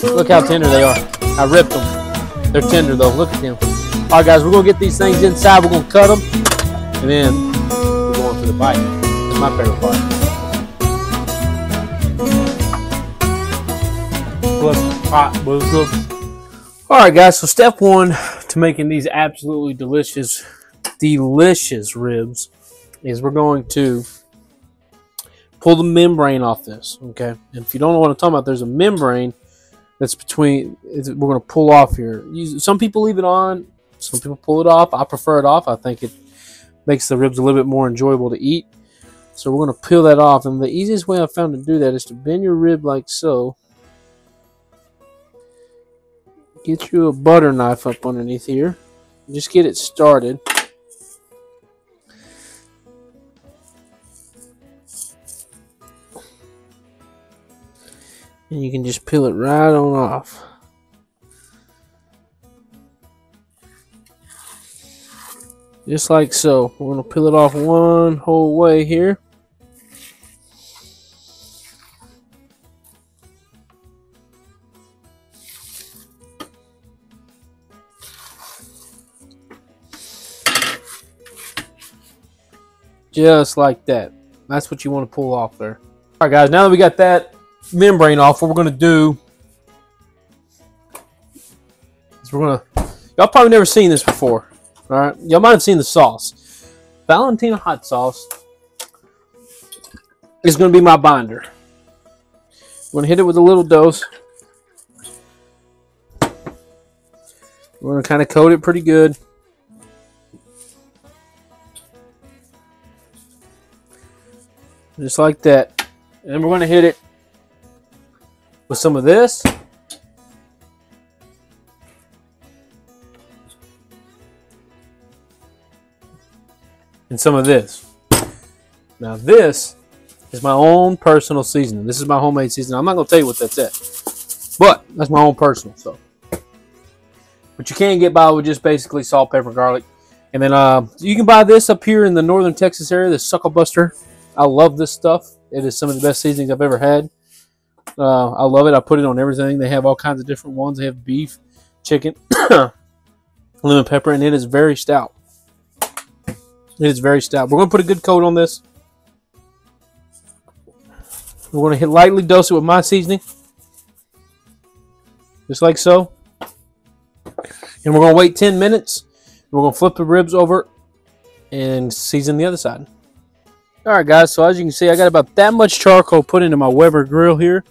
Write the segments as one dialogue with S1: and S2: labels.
S1: Look how tender they are. I ripped them. They're tender though. Look at them. All right, guys, we're gonna get these things inside. We're gonna cut them, and then we're going for the bite. That's my favorite part. All right, guys. So step one to making these absolutely delicious ribs is we're going to pull the membrane off this. Okay, and if you don't know what I'm talking about, there's a membrane that's between. We're going to pull off here. Some people leave it on. Some people pull it off. I prefer it off. I think it makes the ribs a little bit more enjoyable to eat. So we're going to peel that off. And the easiest way I've found to do that is to bend your rib like so. Get you a butter knife up underneath here. Just get it started. And you can just peel it right on off. Just like so. We're going to peel it off one whole way here. Just like that. That's what you want to pull off there. All right, guys. Now that we got that membrane off, what we're going to do is we're going to... Y'all probably never seen this before. All right, y'all might have seen the sauce. Valentina hot sauce is going to be my binder. I'm going to hit it with a little dose. We're going to kind of coat it pretty good. Just like that. And then we're going to hit it with some of this. And some of this. Now this is my own personal seasoning. This is my homemade seasoning. I'm not going to tell you what that's at. But that's my own personal. So, but you can get by with just basically salt, pepper, garlic. And then you can buy this up here in the northern Texas area, the Suckle Buster. I love this stuff. It is some of the best seasonings I've ever had. I love it. I put it on everything. They have all kinds of different ones. They have beef, chicken, lemon pepper, and it is very stout. It is very stout. We're going to put a good coat on this. We're going to lightly dose it with my seasoning. Just like so. And we're going to wait 10 minutes. We're going to flip the ribs over and season the other side. Alright guys, so as you can see, I got about that much charcoal put into my Weber grill here.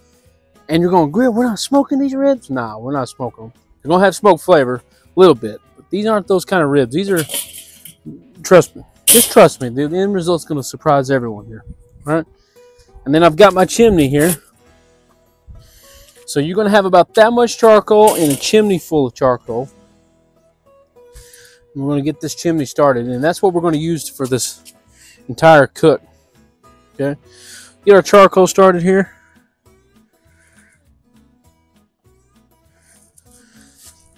S1: And you're going, grill, we're not smoking these ribs? Nah, we're not smoking them. They're going to have smoke flavor, a little bit. But these aren't those kind of ribs. These are, trust me. Just trust me, the end result's going to surprise everyone here. All right? And then I've got my chimney here. So you're going to have about that much charcoal in a chimney full of charcoal. And we're going to get this chimney started. And that's what we're going to use for this entire cook. Okay? Get our charcoal started here.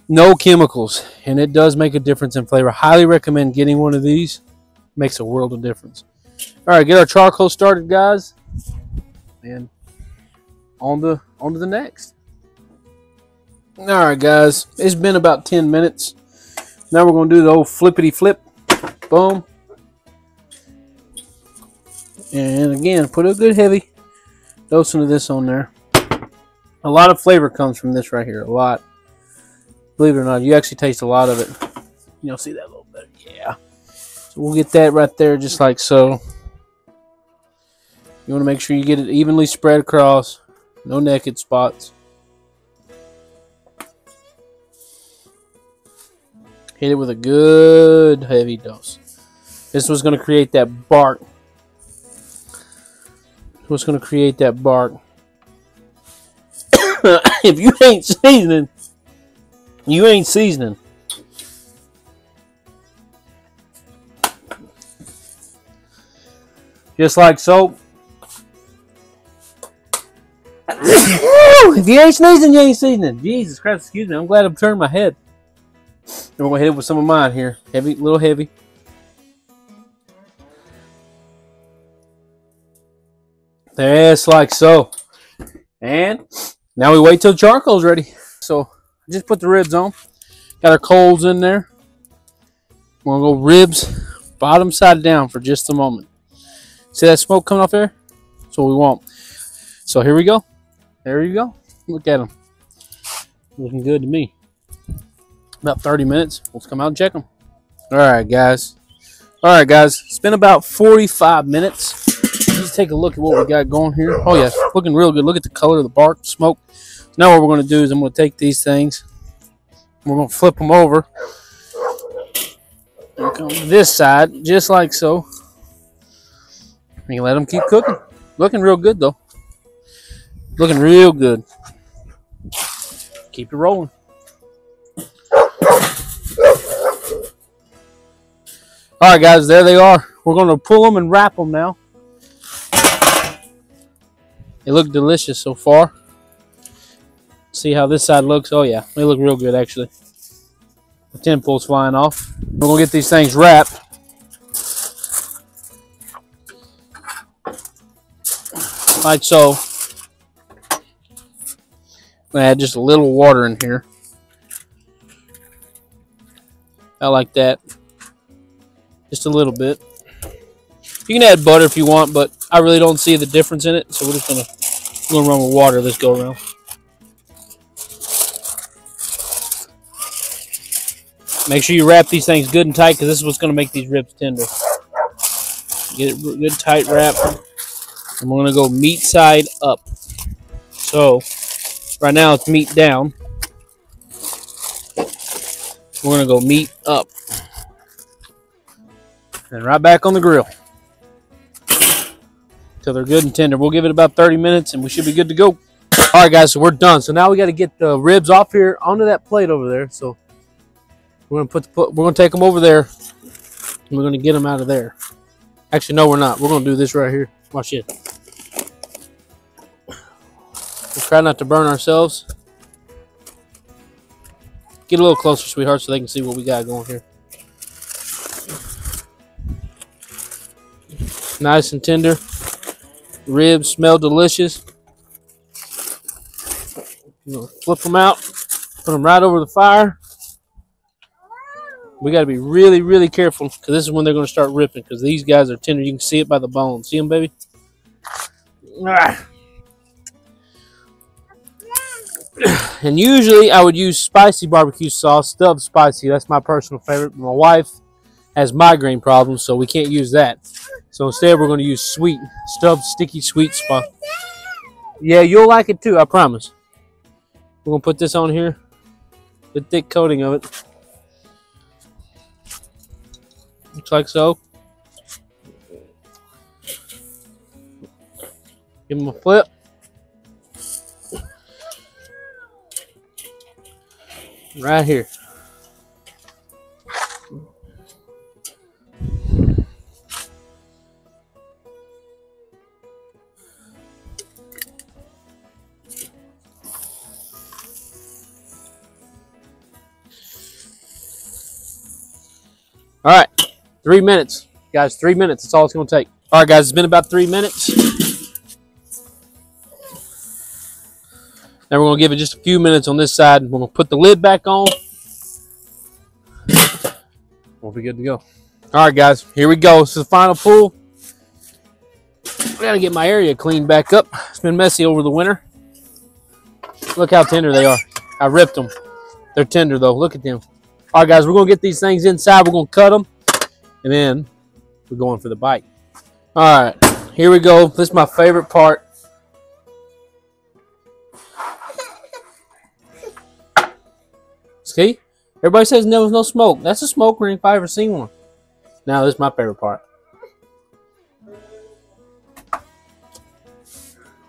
S1: No chemicals. And it does make a difference in flavor. Highly recommend getting one of these. Makes a world of difference. All right, get our charcoal started, guys, and on to the next. All right, guys, it's been about 10 minutes. Now we're going to do the old flippity flip, boom, and again, put a good heavy dose of this on there. A lot of flavor comes from this right here. A lot, believe it or not, you actually taste a lot of it. You'll see that a little bit, yeah. So we'll get that right there just like so. You want to make sure you get it evenly spread across. No naked spots. Hit it with a good heavy dose. This was going to create that bark. What's going to create that bark. If you ain't seasoning, you ain't seasoning. Just like so. If you ain't sneezing, you ain't seasoning. Jesus Christ, excuse me. I'm glad I'm turning my head. And we're going to hit it with some of mine here. Heavy, a little heavy. Just like so. And Now we wait till the charcoal's ready. So I just put the ribs on. Got our coals in there. We're gonna go ribs bottom side down for just a moment. See that smoke coming off there? That's what we want. So here we go. There you go. Look at them. Looking good to me. About 30 minutes. Let's come out and check them. All right, guys. It's been about 45 minutes. Let's take a look at what we got going here. Oh, yeah. Looking real good. Look at the color of the bark, smoke. Now what we're going to do is I'm going to take these things. We're going to flip them over. And come to this side, just like so. You can let them keep cooking. Looking real good, though. Looking real good. Keep it rolling. All right, guys, there they are. We're going to pull them and wrap them now. They look delicious so far. See how this side looks? Oh, yeah. They look real good, actually. The tin foil's flying off. We're going to get these things wrapped. Like so. I'm going to add just a little water in here. I like that. Just a little bit. You can add butter if you want, but I really don't see the difference in it. So we're just gonna run with water this go around. Make sure you wrap these things good and tight because this is what's gonna make these ribs tender. Get it good tight wrap. And we're gonna go meat side up. So right now it's meat down. We're gonna go meat up. And right back on the grill. Till they're good and tender. We'll give it about 30 minutes and we should be good to go. All right, guys, so we're done. So now we got to get the ribs off here onto that plate over there. So we're gonna take them over there and we're gonna get them out of there. Actually, no, we're not. We're gonna do this right here. Watch it. We'll try not to burn ourselves. Get a little closer, sweetheart, so they can see what we got going here. Nice and tender. Ribs smell delicious. Flip them out. Put them right over the fire. We got to be really, really careful because this is when they're going to start ripping because these guys are tender. You can see it by the bone. See them, baby? And usually I would use spicy barbecue sauce, Stubbs spicy. That's my personal favorite. My wife has migraine problems, so we can't use that. So instead, we're going to use sweet, Stubbs sticky sweet spot. Yeah, you'll like it too, I promise. We're going to put this on here. The thick coating of it. Looks like so. Give them a flip. Right here. All right, 3 minutes. Guys, 3 minutes. That's all it's going to take. All right, guys, it's been about 3 minutes. Now we're going to give it just a few minutes on this side. We're going to put the lid back on. We'll be good to go. All right, guys, here we go. This is the final pull. I got to get my area cleaned back up. It's been messy over the winter. Look how tender they are. I ripped them. They're tender, though. Look at them. All right, guys, we're going to get these things inside. We're going to cut them, and then we're going for the bite. All right, here we go. This is my favorite part. See? Everybody says there was no smoke. That's a smoke ring if I ever seen one. Now, this is my favorite part.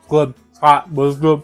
S1: Good. Hot, but it's good.